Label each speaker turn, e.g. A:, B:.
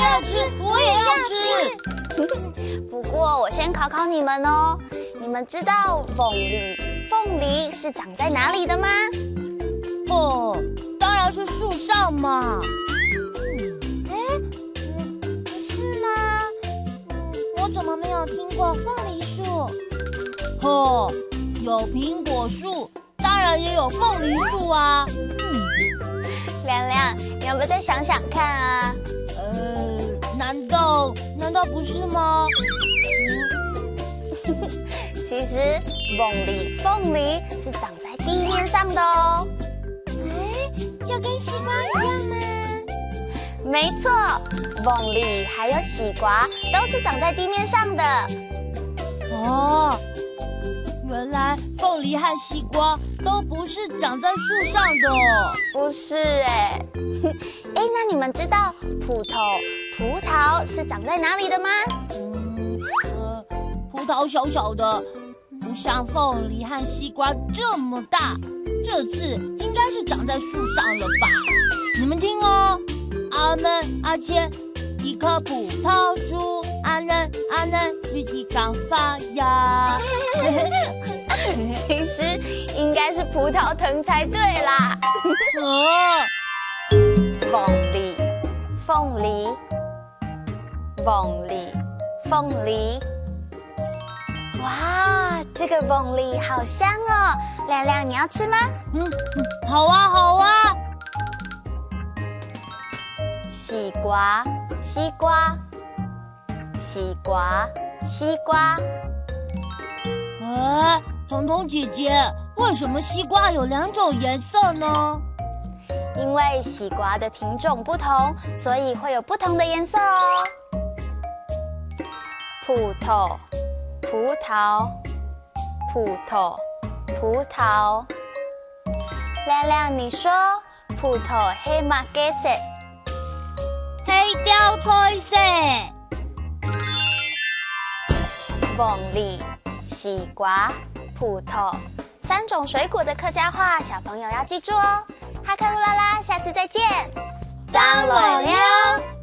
A: 要吃，我也要吃。
B: 不过我先考考你们哦，你们知道凤梨是长在哪里的吗？
A: 哦，当然是树上嘛。
C: 是吗？我怎么没有听过凤梨树？
A: 哦，有苹果树，当然也有凤梨树啊。
B: 亮亮，你要不要再想想看啊？
A: 难道不是吗？
B: 其实凤梨是长在地面上的哦。
C: 就跟西瓜一样吗？
B: 没错，凤梨还有西瓜都是长在地面上的。
A: 哦，原来凤梨和西瓜都不是长在树上的哦。
B: 不是哎，那你们知道葡萄是长在哪里的吗？
A: 葡萄小小的，不像凤梨和西瓜这么大。这次应该是长在树上了吧？你们听哦，阿门阿切，一棵葡萄树，阿嫩阿嫩，绿地刚发芽。
B: 其实应该是葡萄藤才对啦。凤梨。哇，这个凤梨好香哦！亮亮，你要吃吗？
A: 好啊。
B: 西瓜。
A: 彤彤姐姐，为什么西瓜有2种颜色呢？
B: 因为西瓜的品种不同，所以会有不同的颜色哦。葡萄。亮亮，你说葡萄黑马给色？
A: 黑雕彩色。
B: 凤梨、西瓜、葡萄3种水果的客家话，小朋友要记住哦。哈克乌拉拉，下次再见。
A: 张罗妞。